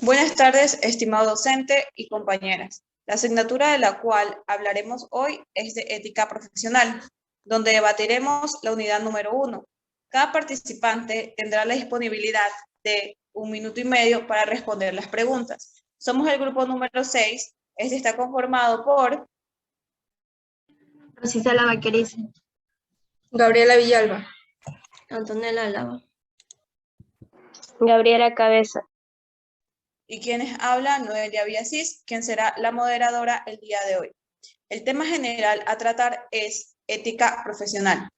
Buenas tardes, estimado docente y compañeras. La asignatura de la cual hablaremos hoy es de ética profesional, donde debatiremos la unidad número 1. Cada participante tendrá la disponibilidad de 1 minuto y medio para responder las preguntas. Somos el grupo número 6. Este está conformado por Rosita Vaqueriza, Gabriela Villalba, Antonella Lava, Gabriela Cabeza. y quienes hablan Noelia Villasís, quien será la moderadora el día de hoy. El tema general a tratar es ética profesional.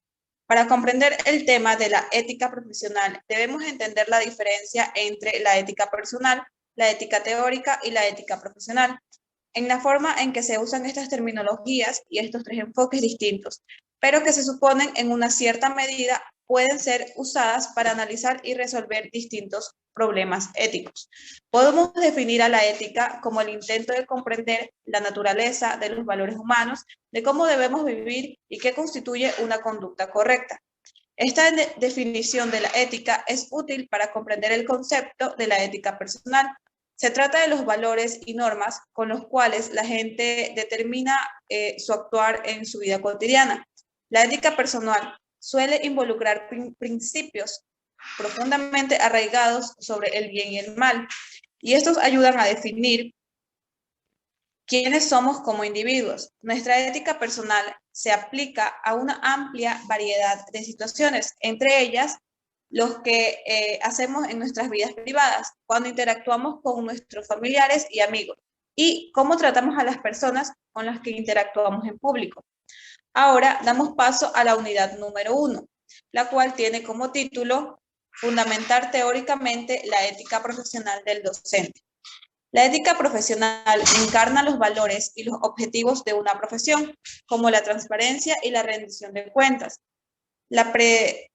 Para comprender el tema de la ética profesional, debemos entender la diferencia entre la ética personal, la ética teórica y la ética profesional, en la forma en que se usan estas terminologías y estos tres enfoques distintos, pero que se suponen en una cierta medida pueden ser usadas para analizar y resolver distintos problemas éticos. Podemos definir a la ética como el intento de comprender la naturaleza de los valores humanos, de cómo debemos vivir y qué constituye una conducta correcta. Esta definición de la ética es útil para comprender el concepto de la ética personal. Se trata de los valores y normas con los cuales la gente determina su actuar en su vida cotidiana. La ética personal suele involucrar principios profundamente arraigados sobre el bien y el mal, y estos ayudan a definir quiénes somos como individuos. Nuestra ética personal se aplica a una amplia variedad de situaciones, entre ellas los que hacemos en nuestras vidas privadas, cuando interactuamos con nuestros familiares y amigos, y cómo tratamos a las personas con las que interactuamos en público. Ahora damos paso a la unidad número 1, la cual tiene como título Fundamentar teóricamente la ética profesional del docente. La ética profesional encarna los valores y los objetivos de una profesión, como la transparencia y la rendición de cuentas, la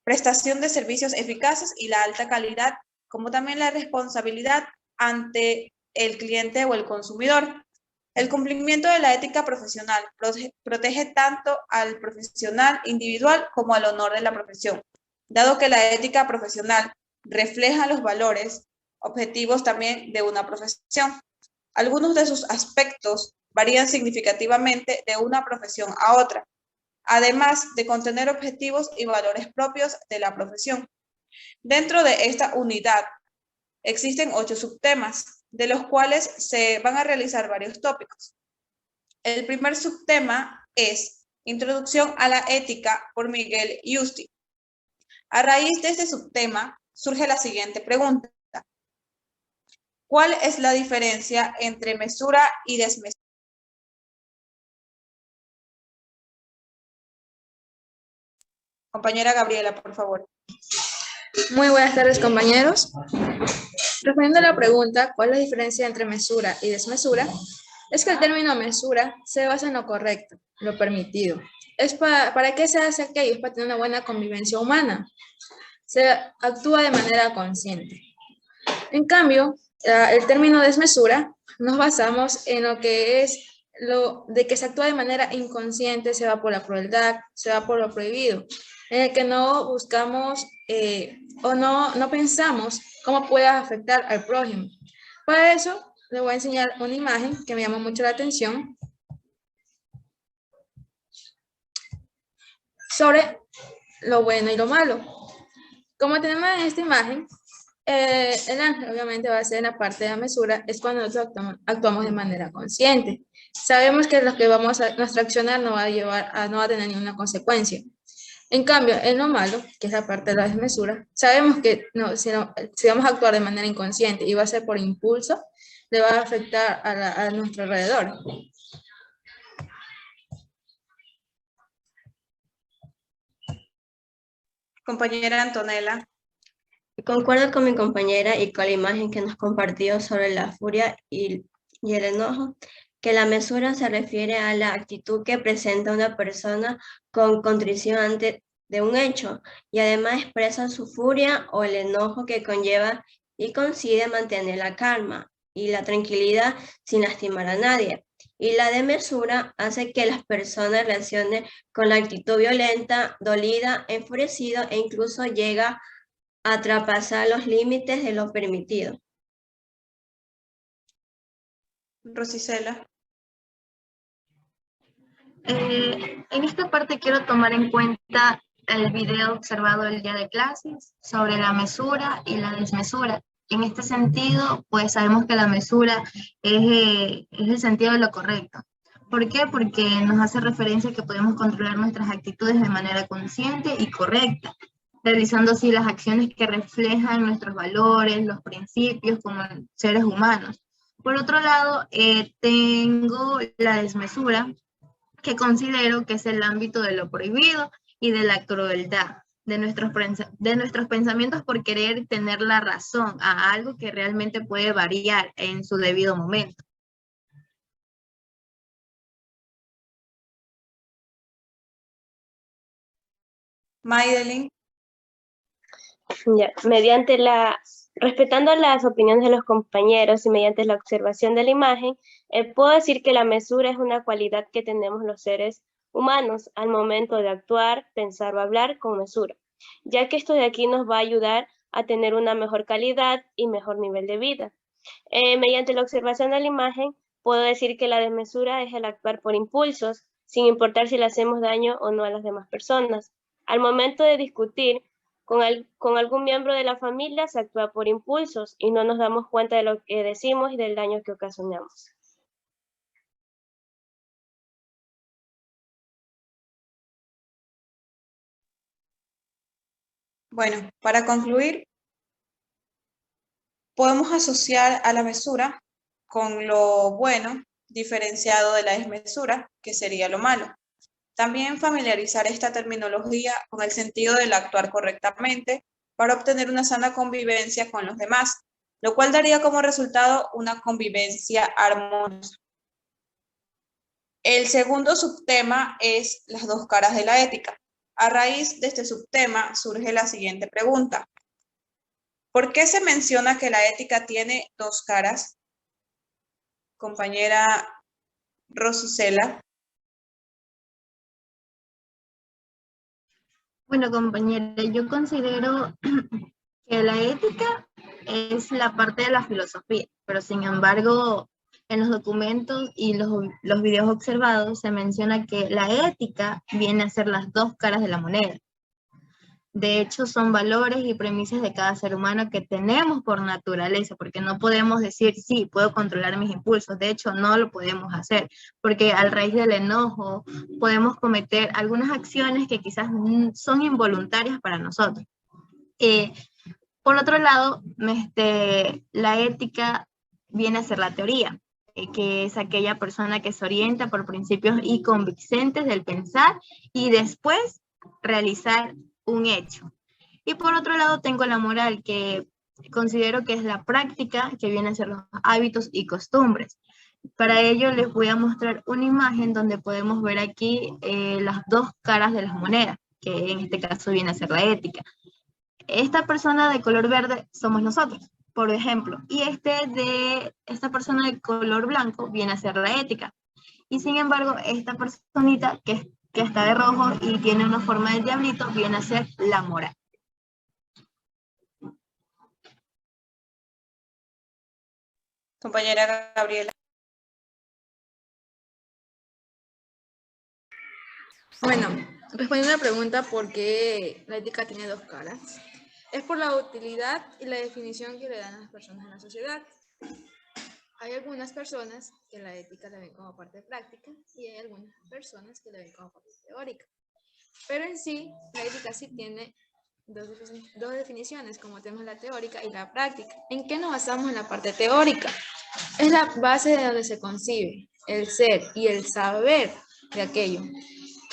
prestación de servicios eficaces y la alta calidad, como también la responsabilidad ante el cliente o el consumidor. El cumplimiento de la ética profesional protege tanto al profesional individual como al honor de la profesión, dado que la ética profesional refleja los valores, objetivos también de una profesión. Algunos de sus aspectos varían significativamente de una profesión a otra, además de contener objetivos y valores propios de la profesión. Dentro de esta unidad existen 8 subtemas, de los cuales se van a realizar varios tópicos. El primer subtema es Introducción a la Ética por Miguel Yusti. A raíz de este subtema surge la siguiente pregunta. ¿Cuál es la diferencia entre mesura y desmesura? Compañera Gabriela, por favor. Muy buenas tardes, compañeros. Respondiendo a la pregunta, ¿cuál es la diferencia entre mesura y desmesura? Es que el término mesura se basa en lo correcto, lo permitido. ¿Para qué se hace aquello? Es para tener una buena convivencia humana. Se actúa de manera consciente. En cambio, el término desmesura nos basamos en lo que es de que se actúa de manera inconsciente, se va por la crueldad, se va por lo prohibido, en el que no buscamos o no pensamos cómo puede afectar al prójimo. Para eso, les voy a enseñar una imagen que me llamó mucho la atención sobre lo bueno y lo malo. Como tenemos en esta imagen, el ángel obviamente va a ser en la parte de la mesura, es cuando nosotros actuamos de manera consciente. Sabemos que nuestro accionar no va a tener ninguna consecuencia. En cambio, en lo malo, que es la parte de la desmesura, sabemos que si vamos a actuar de manera inconsciente y va a ser por impulso, le va a afectar a nuestro alrededor. Compañera Antonella. Concuerdo con mi compañera y con la imagen que nos compartió sobre la furia y el enojo, que la mesura se refiere a la actitud que presenta una persona con contrición ante de un hecho y además expresa su furia o el enojo que conlleva y consigue mantener la calma y la tranquilidad sin lastimar a nadie. Y la desmesura hace que las personas reaccionen con la actitud violenta, dolida, enfurecido e incluso llega a traspasar los límites de lo permitido. Rosicela. En esta parte quiero tomar en cuenta el video observado el día de clases sobre la mesura y la desmesura. En este sentido, pues sabemos que la mesura es el sentido de lo correcto. ¿Por qué? Porque nos hace referencia a que podemos controlar nuestras actitudes de manera consciente y correcta, realizando así las acciones que reflejan nuestros valores, los principios como seres humanos. Por otro lado, tengo la desmesura, que considero que es el ámbito de lo prohibido y de la crueldad, de nuestros pensamientos por querer tener la razón a algo que realmente puede variar en su debido momento. Maydelin. Ya, respetando las opiniones de los compañeros y mediante la observación de la imagen, puedo decir que la mesura es una cualidad que tenemos los seres humanos al momento de actuar, pensar o hablar con mesura, ya que esto de aquí nos va a ayudar a tener una mejor calidad y mejor nivel de vida. Mediante la observación de la imagen, puedo decir que la desmesura es el actuar por impulsos, sin importar si le hacemos daño o no a las demás personas. Al momento de discutir con algún miembro de la familia, se actúa por impulsos y no nos damos cuenta de lo que decimos y del daño que ocasionamos. Bueno, para concluir, podemos asociar a la mesura con lo bueno, diferenciado de la desmesura, que sería lo malo. También familiarizar esta terminología con el sentido del actuar correctamente para obtener una sana convivencia con los demás, lo cual daría como resultado una convivencia armoniosa. El segundo subtema es las dos caras de la ética. A raíz de este subtema surge la siguiente pregunta. ¿Por qué se menciona que la ética tiene dos caras? Compañera Rosicela. Bueno, compañera, yo considero que la ética es la parte de la filosofía, pero sin embargo, en los documentos y los videos observados se menciona que la ética viene a ser las dos caras de la moneda. De hecho, son valores y premisas de cada ser humano que tenemos por naturaleza, porque no podemos decir, sí, puedo controlar mis impulsos. De hecho, no lo podemos hacer, porque a raíz del enojo podemos cometer algunas acciones que quizás son involuntarias para nosotros. Por otro lado, la ética viene a ser la teoría, que es aquella persona que se orienta por principios y convicciones del pensar y después realizar un hecho. Y por otro lado tengo la moral, que considero que es la práctica que viene a ser los hábitos y costumbres. Para ello les voy a mostrar una imagen donde podemos ver aquí las dos caras de las monedas, que en este caso viene a ser la ética. Esta persona de color verde somos nosotros, por ejemplo, y esta persona de color blanco viene a ser la ética. Y sin embargo, esta personita que está de rojo y tiene una forma de diablito viene a ser la moral. Compañera Gabriela. Bueno, respondiendo a la pregunta por qué la ética tiene dos caras, es por la utilidad y la definición que le dan a las personas en la sociedad. Hay algunas personas que la ética la ven como parte práctica y hay algunas personas que la ven como parte teórica. Pero en sí, la ética sí tiene dos definiciones, como tenemos la teórica y la práctica. ¿En qué nos basamos en la parte teórica? Es la base de donde se concibe el ser y el saber de aquello.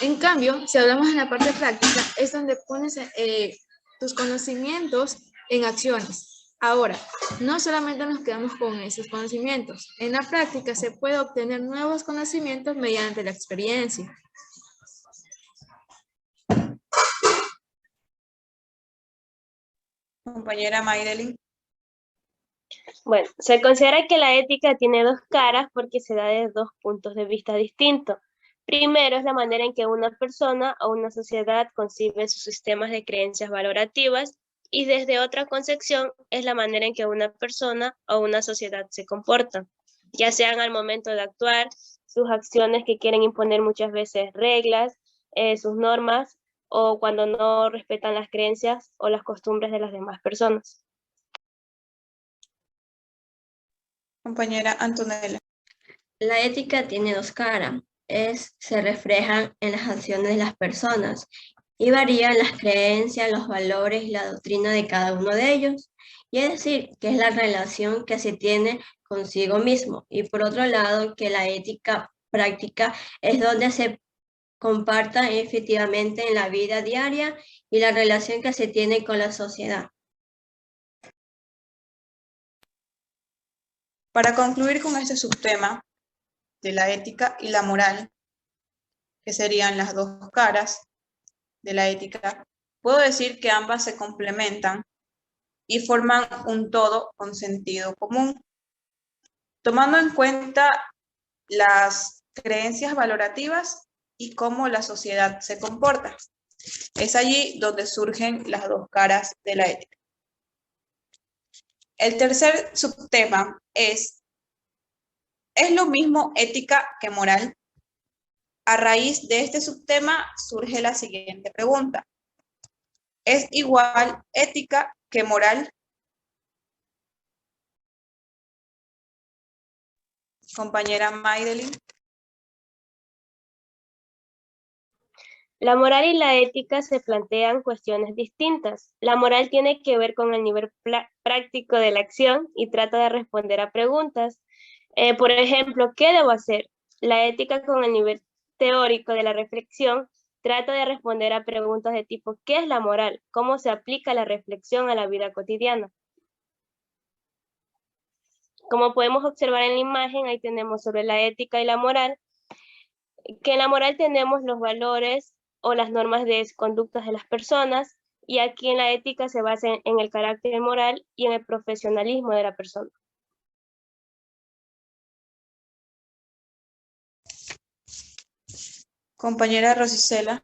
En cambio, si hablamos en la parte práctica, es donde pones tus conocimientos en acciones. Ahora, no solamente nos quedamos con esos conocimientos. En la práctica se puede obtener nuevos conocimientos mediante la experiencia. Compañera Maydelin. Bueno, se considera que la ética tiene dos caras porque se da desde dos puntos de vista distintos. Primero es la manera en que una persona o una sociedad concibe sus sistemas de creencias valorativas y desde otra concepción es la manera en que una persona o una sociedad se comporta. ya sean al momento de actuar, sus acciones que quieren imponer muchas veces reglas, sus normas, o cuando no respetan las creencias o las costumbres de las demás personas. Compañera Antonella. La ética tiene dos caras. Se reflejan en las acciones de las personas y varían las creencias, los valores y la doctrina de cada uno de ellos. Y es decir, que es la relación que se tiene consigo mismo. Y por otro lado, que la ética práctica es donde se comparta efectivamente en la vida diaria y la relación que se tiene con la sociedad. Para concluir con este subtema de la ética y la moral, que serían las dos caras de la ética, puedo decir que ambas se complementan y forman un todo con sentido común, tomando en cuenta las creencias valorativas y cómo la sociedad se comporta. Es allí donde surgen las dos caras de la ética. El tercer subtema ¿es lo mismo ética que moral? A raíz de este subtema surge la siguiente pregunta. ¿Es igual ética que moral? Compañera Maydelin. La moral y la ética se plantean cuestiones distintas. La moral tiene que ver con el nivel práctico de la acción y trata de responder a preguntas. Por ejemplo, ¿qué debo hacer? La ética con el nivel teórico de la reflexión trata de responder a preguntas de tipo ¿qué es la moral? ¿Cómo se aplica la reflexión a la vida cotidiana? Como podemos observar en la imagen, ahí tenemos sobre la ética y la moral, que en la moral tenemos los valores o las normas de conductas de las personas, y aquí en la ética se basa en el carácter moral y en el profesionalismo de la persona. Compañera Rosicela.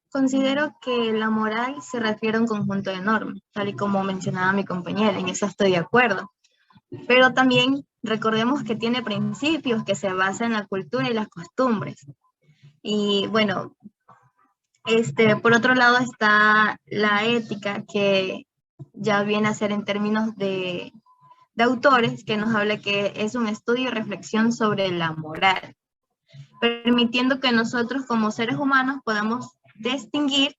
Considero que la moral se refiere a un conjunto de normas, tal y como mencionaba mi compañera, en eso estoy de acuerdo. Pero también recordemos que tiene principios que se basan en la cultura y las costumbres. Y bueno, por otro lado está la ética, que ya viene a ser en términos de autores, que nos habla que es un estudio y reflexión sobre la moral, permitiendo que nosotros como seres humanos podamos distinguir,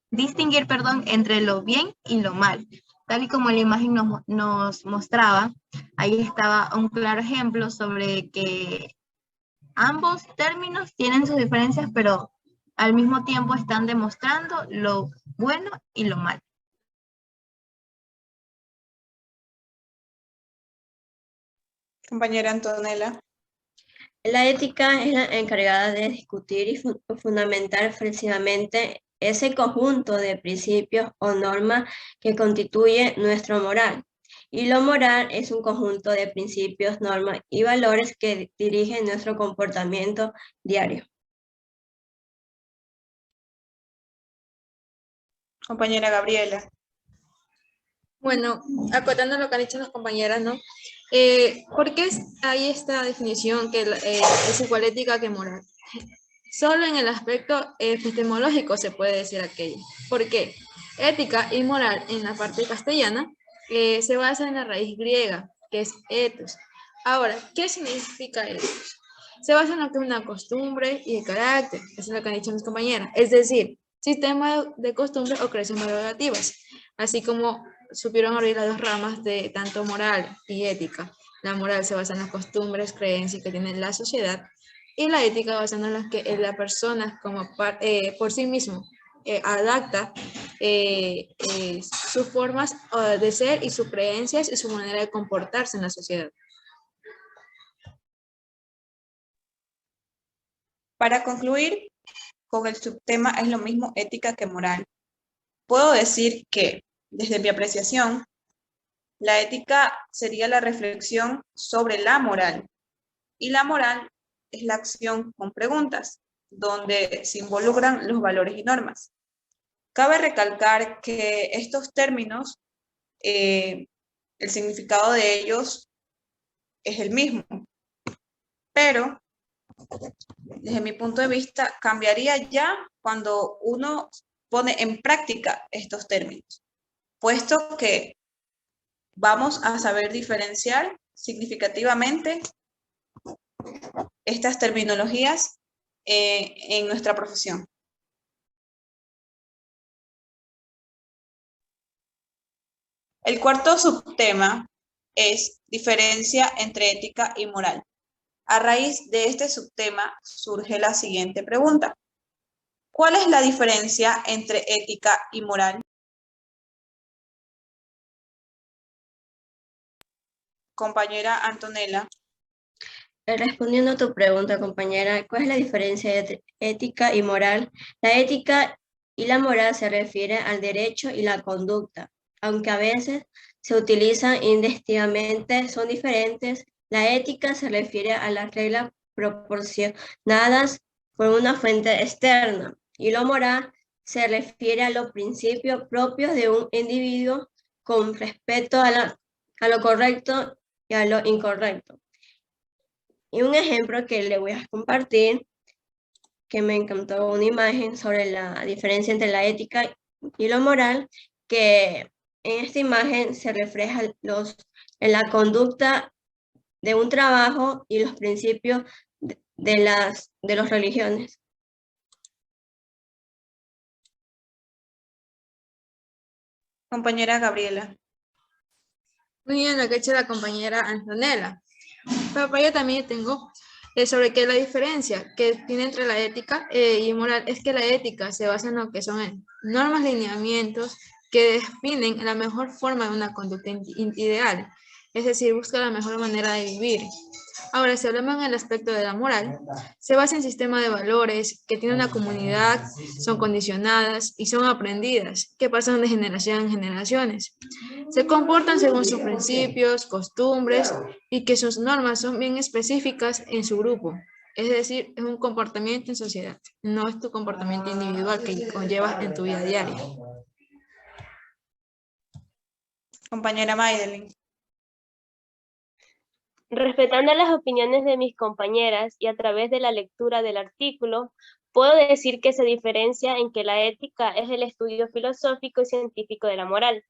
entre lo bien y lo mal. Tal y como la imagen nos mostraba, ahí estaba un claro ejemplo sobre que ambos términos tienen sus diferencias, pero al mismo tiempo están demostrando lo bueno y lo malo. Compañera Antonella. La ética es la encargada de discutir y fundamentar precisamente ese conjunto de principios o normas que constituye nuestro moral. Y lo moral es un conjunto de principios, normas y valores que dirigen nuestro comportamiento diario. Compañera Gabriela. Bueno, acotando lo que han dicho las compañeras, ¿no? ¿Por qué hay esta definición que es igual ética que moral? Solo en el aspecto epistemológico se puede decir aquello. ¿Por qué? Ética y moral en la parte castellana se basa en la raíz griega, que es ethos. Ahora, ¿qué significa ethos? Se basa en lo que es una costumbre y el carácter, eso es lo que han dicho mis compañeras. Es decir, sistema de costumbres o creencias valorativas, así como supieron abrir las dos ramas de tanto moral y ética. La moral se basa en las costumbres, creencias que tiene la sociedad, y la ética basada en las que la persona como por sí mismo adapta sus formas de ser y sus creencias y su manera de comportarse en la sociedad. Para concluir con el subtema ¿es lo mismo ética que moral? Puedo decir que, desde mi apreciación, la ética sería la reflexión sobre la moral y la moral es la acción con preguntas, donde se involucran los valores y normas. Cabe recalcar que estos términos el significado de ellos es el mismo. Pero, desde mi punto de vista, cambiaría ya cuando uno pone en práctica estos términos, puesto que vamos a saber diferenciar significativamente estas terminologías en nuestra profesión. El cuarto subtema es diferencia entre ética y moral. A raíz de este subtema surge la siguiente pregunta. ¿Cuál es la diferencia entre ética y moral? Compañera Antonella. Respondiendo a tu pregunta, compañera, ¿cuál es la diferencia entre ética y moral? La ética y la moral se refiere al derecho y la conducta, aunque a veces se utilizan indistintamente, son diferentes. La ética se refiere a las reglas proporcionadas por una fuente externa y lo moral se refiere a los principios propios de un individuo con respecto a lo correcto y a lo incorrecto. Y un ejemplo que le voy a compartir, que me encantó una imagen sobre la diferencia entre la ética y lo moral, que en esta imagen se refleja en la conducta de un trabajo y los principios de las religiones. Compañera Gabriela. Muy bien lo que ha hecho la compañera Antonella. Pero para ello también tengo sobre qué es la diferencia que tiene entre la ética y moral. Es que la ética se basa en lo que son normas, lineamientos que definen la mejor forma de una conducta ideal. Es decir, busca la mejor manera de vivir. Ahora, si hablamos en el aspecto de la moral, se basa en sistema de valores que tiene una comunidad, son condicionadas y son aprendidas, que pasan de generación en generaciones. Se comportan según sus principios, costumbres y que sus normas son bien específicas en su grupo. Es decir, es un comportamiento en sociedad, no es tu comportamiento individual que conllevas en tu vida diaria. Compañera Maydelin. Respetando las opiniones de mis compañeras y a través de la lectura del artículo, puedo decir que se diferencia en que la ética es el estudio filosófico y científico de la moral,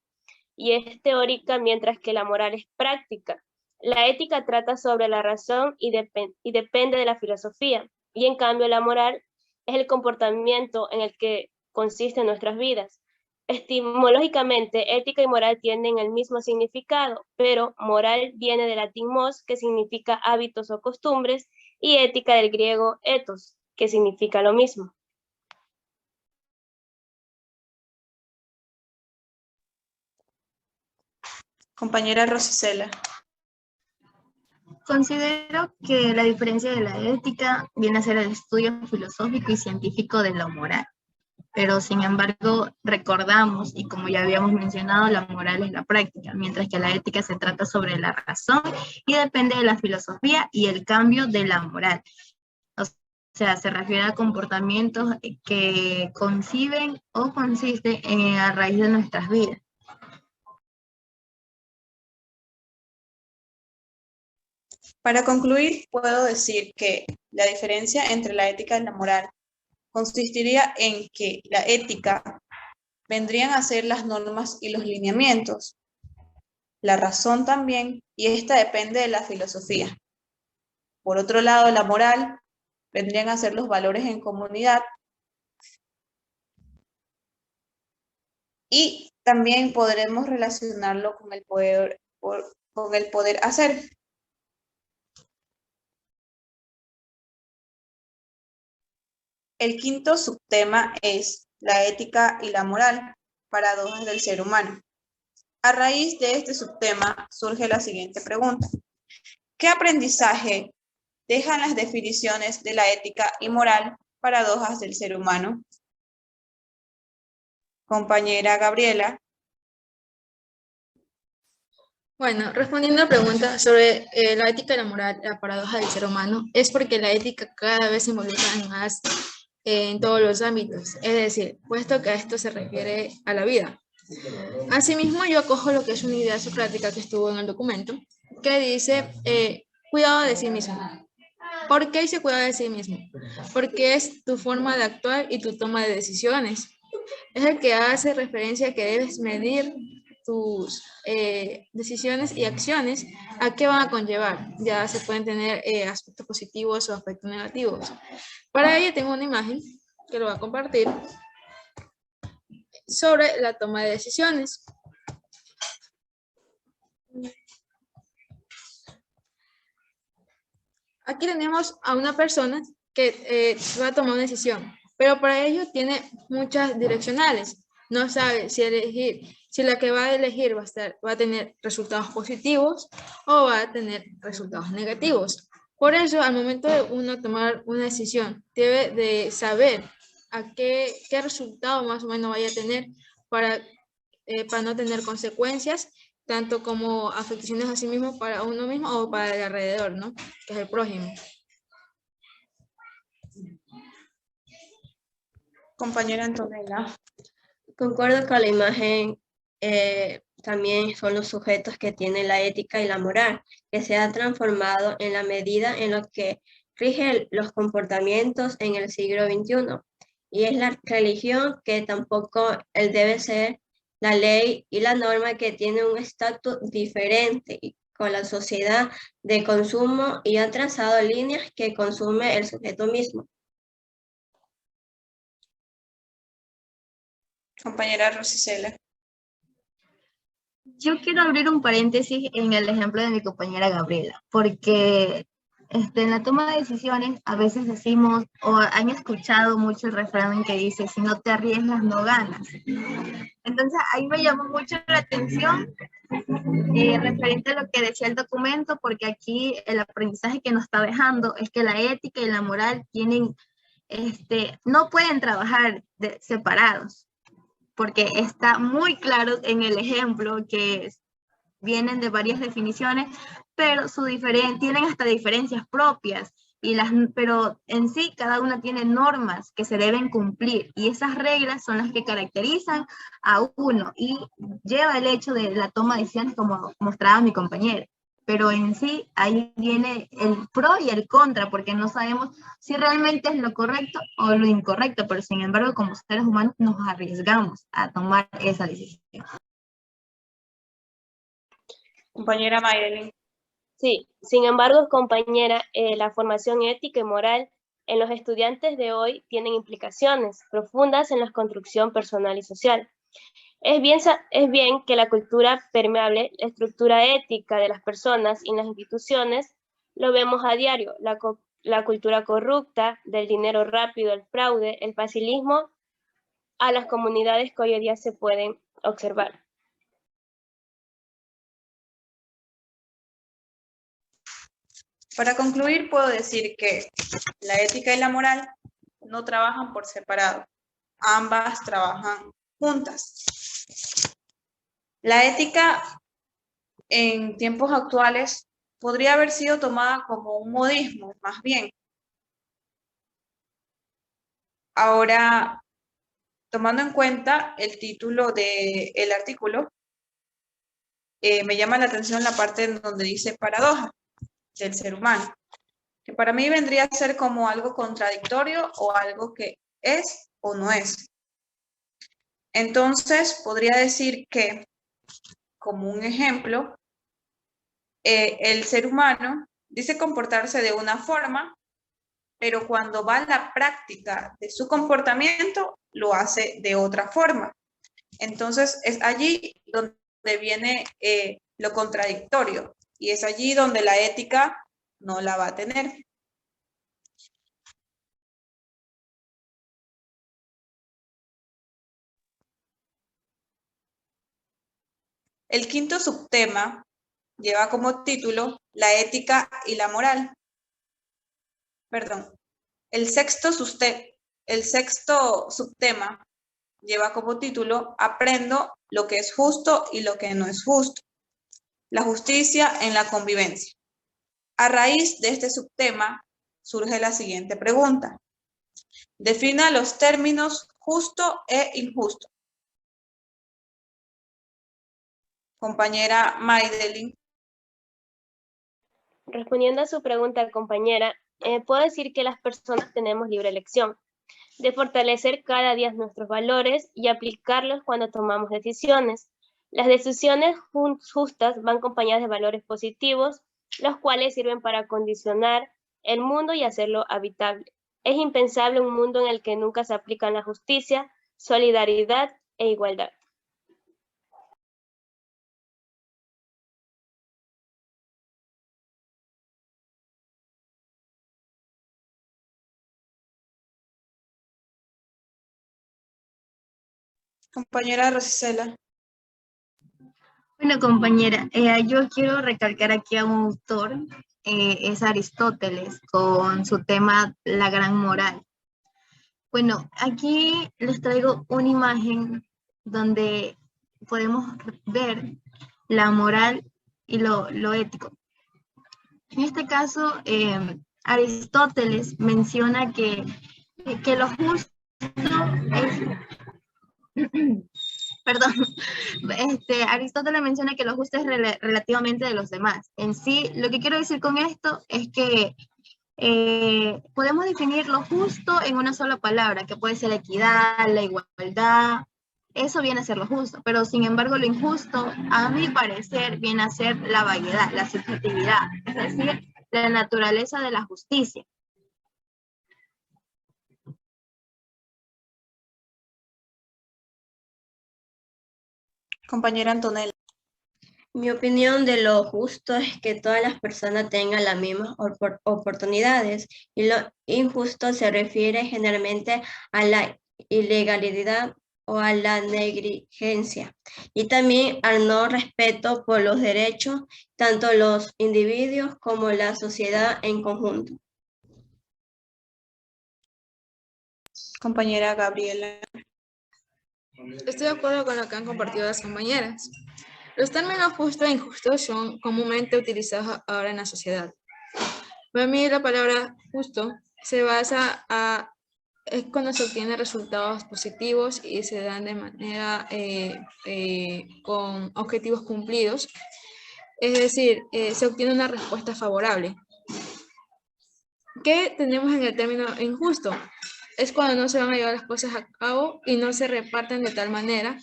y es teórica mientras que la moral es práctica. La ética trata sobre la razón y depende de la filosofía, y en cambio la moral es el comportamiento en el que consisten nuestras vidas. Etimológicamente, ética y moral tienen el mismo significado, pero moral viene del latín mos, que significa hábitos o costumbres, y ética del griego ethos, que significa lo mismo. Compañera Rosicela. Considero que la diferencia de la ética viene a ser el estudio filosófico y científico de la moral. Pero sin embargo, recordamos, y como ya habíamos mencionado, la moral es la práctica, mientras que la ética se trata sobre la razón y depende de la filosofía y el cambio de la moral. O sea, se refiere a comportamientos que conciben o consisten a raíz de nuestras vidas. Para concluir, puedo decir que la diferencia entre la ética y la moral consistiría en que la ética vendrían a ser las normas y los lineamientos, la razón también, y esta depende de la filosofía. Por otro lado, la moral vendrían a ser los valores en comunidad y también podremos relacionarlo con el poder hacer. El quinto subtema es la ética y la moral, paradojas del ser humano. A raíz de este subtema surge la siguiente pregunta. ¿Qué aprendizaje dejan las definiciones de la ética y moral, paradojas del ser humano? Compañera Gabriela. Bueno, respondiendo a la pregunta sobre la ética y la moral, la paradoja del ser humano, es porque la ética cada vez se involucra más en todos los ámbitos. Es decir, puesto que a esto se refiere a la vida. Asimismo, yo acojo lo que es una idea socrática que estuvo en el documento, que dice cuidado de sí mismo. ¿Por qué dice cuidado de sí mismo? Porque es tu forma de actuar y tu toma de decisiones. Es el que hace referencia a que debes medir tus decisiones y acciones a qué van a conllevar. Ya se pueden tener aspectos positivos o aspectos negativos. Para ello tengo una imagen que lo voy a compartir sobre la toma de decisiones. Aquí tenemos a una persona que va a tomar una decisión, pero para ello tiene muchas direccionales. No sabe si la que va a elegir va a tener resultados positivos o va a tener resultados negativos. Por eso, al momento de uno tomar una decisión, debe de saber qué resultado más o menos vaya a tener para no tener consecuencias, tanto como afectaciones a sí mismo para uno mismo o para el alrededor, ¿no? Que es el prójimo. Compañera Antonella. Concuerdo con la imagen, también son los sujetos que tienen la ética y la moral, que se han transformado en la medida en lo que rige los comportamientos en el siglo XXI. Y es la religión que tampoco debe ser la ley y la norma que tiene un estatus diferente con la sociedad de consumo y han trazado líneas que consume el sujeto mismo. Compañera Rosicela. Yo quiero abrir un paréntesis en el ejemplo de mi compañera Gabriela, porque en la toma de decisiones a veces decimos, o han escuchado mucho el refrán que dice, si no te arriesgas, no ganas. Entonces ahí me llamó mucho la atención referente a lo que decía el documento, porque aquí el aprendizaje que nos está dejando es que la ética y la moral tienen, no pueden trabajar separados, porque está muy claro en el ejemplo que vienen de varias definiciones, pero tienen hasta diferencias propias, pero en sí cada una tiene normas que se deben cumplir y esas reglas son las que caracterizan a uno y lleva el hecho de la toma de decisiones como mostraba mi compañera. Pero en sí ahí viene el pro y el contra, porque no sabemos si realmente es lo correcto o lo incorrecto, pero sin embargo como seres humanos nos arriesgamos a tomar esa decisión. Compañera Mayrelin. Sí, sin embargo, compañera, la formación ética y moral en los estudiantes de hoy tienen implicaciones profundas en la construcción personal y social. Es bien que la cultura permeable, la estructura ética de las personas y las instituciones, lo vemos a diario, la cultura corrupta, del dinero rápido, el fraude, el facilismo a las comunidades que hoy en día se pueden observar. Para concluir, puedo decir que la ética y la moral no trabajan por separado, ambas trabajan juntas. La ética en tiempos actuales podría haber sido tomada como un modismo, más bien. Ahora, tomando en cuenta el título del artículo, me llama la atención la parte en donde dice paradoja del ser humano, que para mí vendría a ser como algo contradictorio o algo que es o no es. Entonces, podría decir que, como un ejemplo, el ser humano dice comportarse de una forma, pero cuando va a la práctica de su comportamiento, lo hace de otra forma. Entonces, es allí donde viene lo contradictorio y es allí donde la ética no la va a tener. El quinto subtema lleva como título la ética y la moral. Perdón. El sexto subtema lleva como título Aprendo lo que es justo y lo que no es justo. La justicia en la convivencia. A raíz de este subtema surge la siguiente pregunta. Defina los términos justo e injusto. Compañera Maydelin. Respondiendo a su pregunta, compañera, puedo decir que las personas tenemos libre elección de fortalecer cada día nuestros valores y aplicarlos cuando tomamos decisiones. Las decisiones justas van acompañadas de valores positivos, los cuales sirven para condicionar el mundo y hacerlo habitable. Es impensable un mundo en el que nunca se aplican la justicia, solidaridad e igualdad. Compañera Rosicela. Bueno, compañera, yo quiero recalcar aquí a un autor, es Aristóteles, con su tema La Gran Moral. Bueno, aquí les traigo una imagen donde podemos ver la moral y lo ético. En este caso, Aristóteles menciona que lo justo es... Perdón, Aristóteles menciona que lo justo es relativamente de los demás. En sí, lo que quiero decir con esto es que podemos definir lo justo en una sola palabra, que puede ser la equidad, la igualdad. Eso viene a ser lo justo, pero sin embargo lo injusto, a mi parecer, viene a ser la vaguedad, la subjetividad, es decir, la naturaleza de la justicia. Compañera Antonella. Mi opinión de lo justo es que todas las personas tengan las mismas oportunidades, y lo injusto se refiere generalmente a la ilegalidad o a la negligencia, y también al no respeto por los derechos, tanto los individuos como la sociedad en conjunto. Compañera Gabriela. Estoy de acuerdo con lo que han compartido las compañeras. Los términos justo e injusto son comúnmente utilizados ahora en la sociedad. Para mí la palabra justo se basa es cuando se obtienen resultados positivos y se dan de manera con objetivos cumplidos. Es decir, se obtiene una respuesta favorable. ¿Qué tenemos en el término injusto? Es cuando no se van a llevar las cosas a cabo y no se reparten de tal manera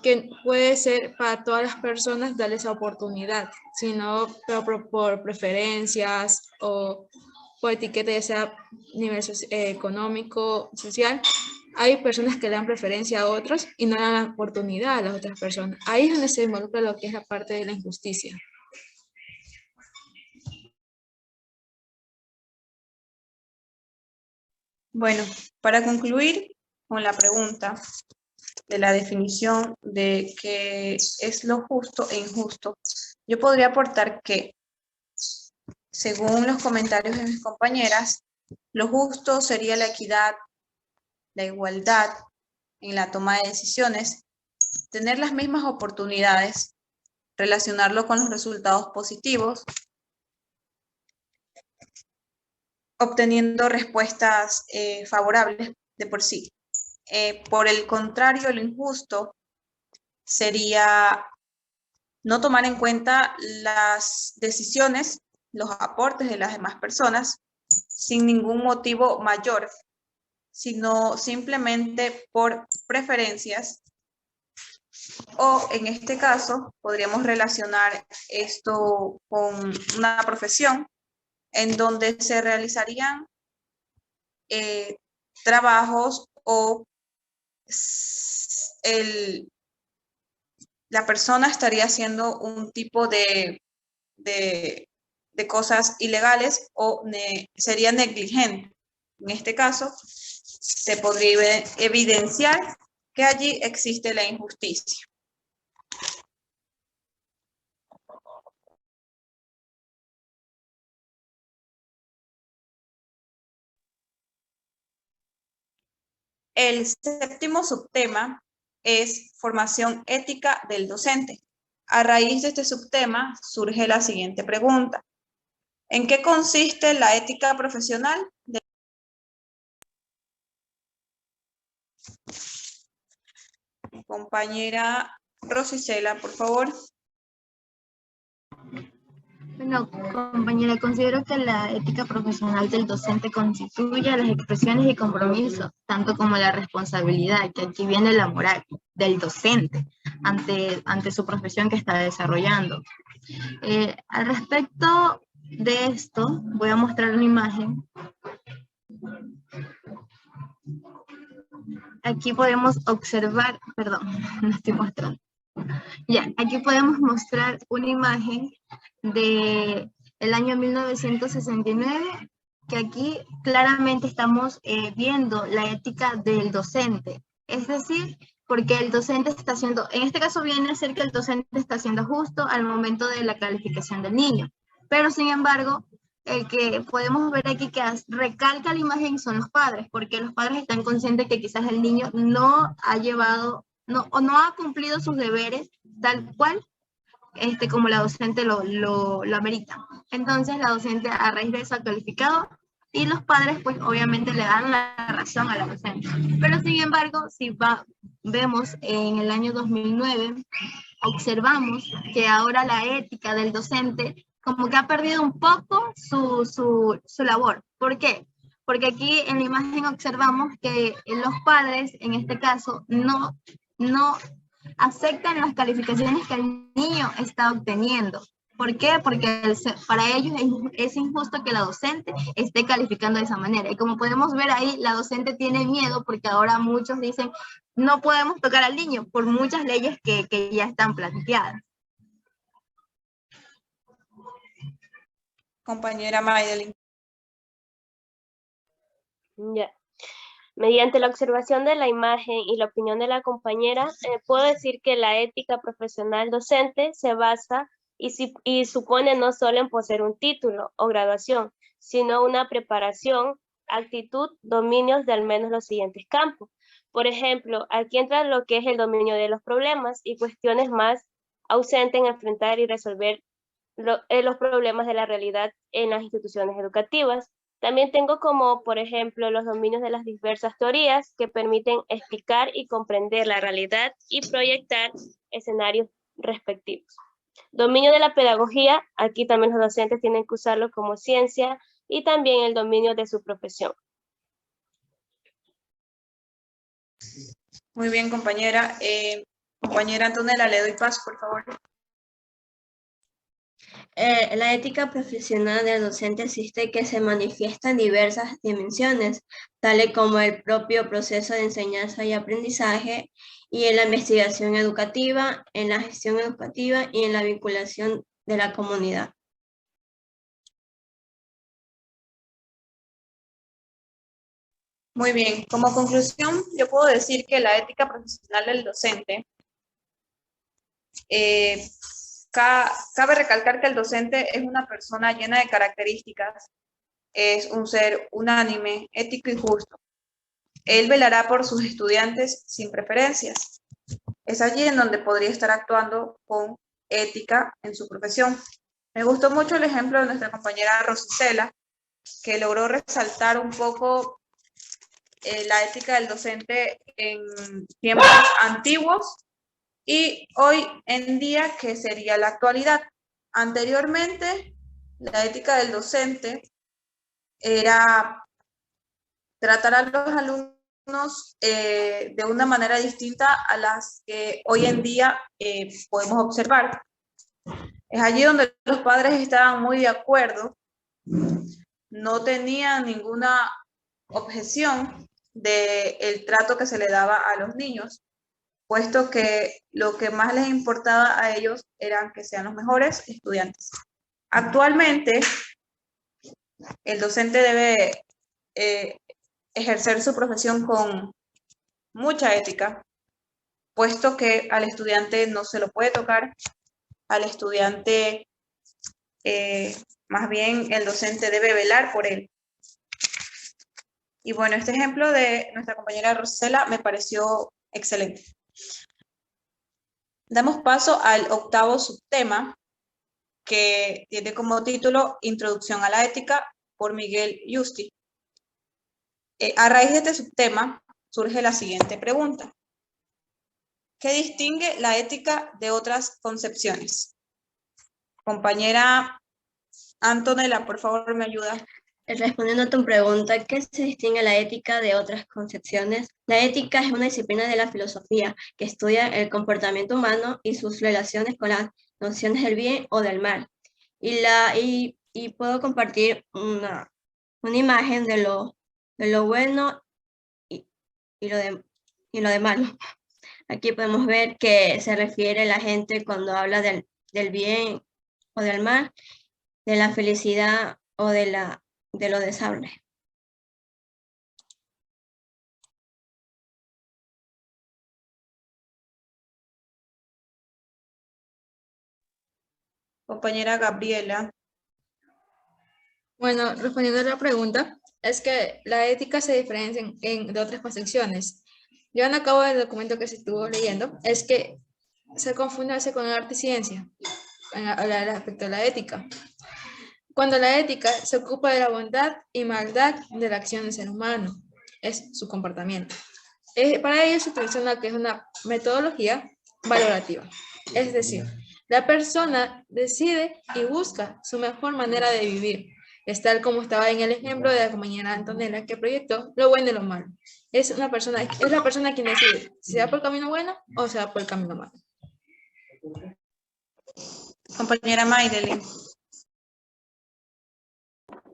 que puede ser para todas las personas darles esa oportunidad, sino por preferencias o por etiqueta, ya sea nivel económico, social. Hay personas que le dan preferencia a otros y no dan la oportunidad a las otras personas. Ahí es donde se involucra lo que es la parte de la injusticia. Bueno, para concluir con la pregunta de la definición de qué es lo justo e injusto, yo podría aportar que, según los comentarios de mis compañeras, lo justo sería la equidad, la igualdad en la toma de decisiones, tener las mismas oportunidades, relacionarlo con los resultados positivos, obteniendo respuestas favorables de por sí. Por el contrario, lo injusto sería no tomar en cuenta las decisiones, los aportes de las demás personas sin ningún motivo mayor, sino simplemente por preferencias, o en este caso podríamos relacionar esto con una profesión en donde se realizarían trabajos o la persona estaría haciendo un tipo de cosas ilegales o sería negligente. En este caso, se podría evidenciar que allí existe la injusticia. El séptimo subtema es formación ética del docente. A raíz de este subtema surge la siguiente pregunta. ¿En qué consiste la ética profesional? Compañera Rosicela, por favor. Bueno, compañera, considero que la ética profesional del docente constituye las expresiones y compromisos, tanto como la responsabilidad, que aquí viene la moral del docente ante su profesión que está desarrollando. Al respecto de esto, voy a mostrar una imagen. Aquí podemos observar, perdón, no estoy mostrando. Ya, aquí podemos mostrar una imagen de el año 1969, que aquí claramente estamos viendo la ética del docente. Es decir, porque el docente está haciendo, en este caso viene a ser que el docente está siendo justo al momento de la calificación del niño. Pero sin embargo, el que podemos ver aquí que recalca la imagen son los padres, porque los padres están conscientes que quizás el niño no ha llevado, o no ha cumplido sus deberes tal cual como la docente lo amerita. Entonces la docente a raíz de eso ha calificado y los padres pues obviamente le dan la razón a la docente. Pero sin embargo, si vemos en el año 2009, observamos que ahora la ética del docente como que ha perdido un poco su labor. ¿Por qué? Porque aquí en la imagen observamos que los padres, en este caso, no aceptan las calificaciones que el niño está obteniendo. ¿Por qué? Porque para ellos es injusto que la docente esté calificando de esa manera. Y como podemos ver ahí, la docente tiene miedo porque ahora muchos dicen no podemos tocar al niño por muchas leyes que ya están planteadas. Compañera Maydelin. Ya. Mediante la observación de la imagen y la opinión de la compañera, puedo decir que la ética profesional docente se basa y supone no solo en poseer un título o graduación, sino una preparación, actitud, dominios de al menos los siguientes campos. Por ejemplo, aquí entra lo que es el dominio de los problemas y cuestiones más ausentes en enfrentar y resolver los problemas de la realidad en las instituciones educativas. También tengo como, por ejemplo, los dominios de las diversas teorías que permiten explicar y comprender la realidad y proyectar escenarios respectivos. Dominio de la pedagogía, aquí también los docentes tienen que usarlo como ciencia y también el dominio de su profesión. Muy bien, compañera. Compañera Antonella, le doy paso, por favor. La ética profesional del docente existe que se manifiesta en diversas dimensiones, tales como el propio proceso de enseñanza y aprendizaje, y en la investigación educativa, en la gestión educativa y en la vinculación de la comunidad. Muy bien, como conclusión, yo puedo decir que la ética profesional del docente, cabe recalcar que el docente es una persona llena de características, es un ser unánime, ético y justo. Él velará por sus estudiantes sin preferencias. Es allí en donde podría estar actuando con ética en su profesión. Me gustó mucho el ejemplo de nuestra compañera Rosicela, que logró resaltar un poco la ética del docente en tiempos antiguos y hoy en día, que sería la actualidad. Anteriormente, la ética del docente era tratar a los alumnos de una manera distinta a las que hoy en día podemos observar. Es allí donde los padres estaban muy de acuerdo, no tenían ninguna objeción del trato que se le daba a los niños, puesto que lo que más les importaba a ellos eran que sean los mejores estudiantes. Actualmente, el docente debe ejercer su profesión con mucha ética, puesto que al estudiante no se lo puede tocar, al estudiante más bien el docente debe velar por él. Y bueno, este ejemplo de nuestra compañera Rosela me pareció excelente. Damos paso al 8º subtema, que tiene como título Introducción a la ética, por Miguel Yusti. A raíz de este subtema surge la siguiente pregunta. ¿Qué distingue la ética de otras concepciones? Compañera Antonella, por favor, me ayuda. Respondiendo a tu pregunta, ¿qué se distingue la ética de otras concepciones? La ética es una disciplina de la filosofía que estudia el comportamiento humano y sus relaciones con las nociones del bien o del mal. Y puedo compartir una imagen de lo bueno y lo de malo. Aquí podemos ver que se refiere la gente cuando habla del bien o del mal, de la felicidad o de lo deseable. Compañera Gabriela. Bueno, respondiendo a la pregunta, es que la ética se diferencia de otras concepciones. Llevando a cabo el documento que se estuvo leyendo, es que se confunde a veces con arte y ciencia, respecto a la ética. Cuando la ética se ocupa de la bondad y maldad de la acción del ser humano, es su comportamiento. Para ello se utiliza una que es una metodología valorativa. Es decir, la persona decide y busca su mejor manera de vivir. Es tal como estaba en el ejemplo de la compañera Antonella que proyectó lo bueno y lo malo. Es la persona quien decide si se va por el camino bueno o se va por el camino malo. Compañera Maydelin.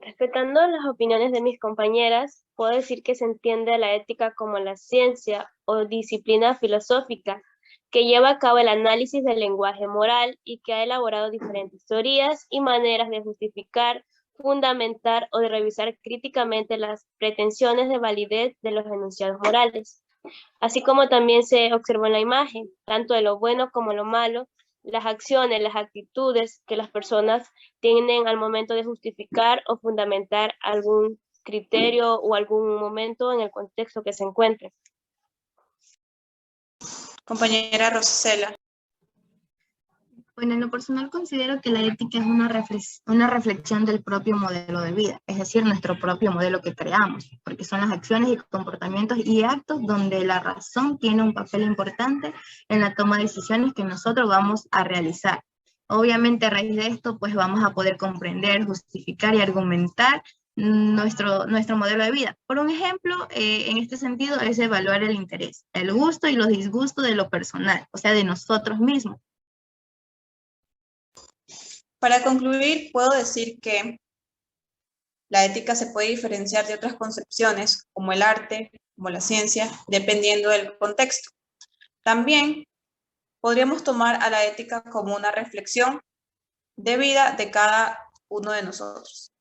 Respetando las opiniones de mis compañeras, puedo decir que se entiende a la ética como la ciencia o disciplina filosófica que lleva a cabo el análisis del lenguaje moral y que ha elaborado diferentes teorías y maneras de justificar, fundamentar o de revisar críticamente las pretensiones de validez de los enunciados morales. Así como también se observó en la imagen, tanto de lo bueno como lo malo, las acciones, las actitudes que las personas tienen al momento de justificar o fundamentar algún criterio o algún momento en el contexto que se encuentre. Compañera Rosela. Bueno, en lo personal considero que la ética es una reflexión del propio modelo de vida, es decir, nuestro propio modelo que creamos, porque son las acciones y comportamientos y actos donde la razón tiene un papel importante en la toma de decisiones que nosotros vamos a realizar. Obviamente a raíz de esto, pues vamos a poder comprender, justificar y argumentar nuestro modelo de vida. Por un ejemplo, en este sentido es evaluar el interés, el gusto y los disgustos de lo personal, o sea, de nosotros mismos. Para concluir, puedo decir que la ética se puede diferenciar de otras concepciones, como el arte, como la ciencia, dependiendo del contexto. También podríamos tomar a la ética como una reflexión de vida de cada uno de nosotros.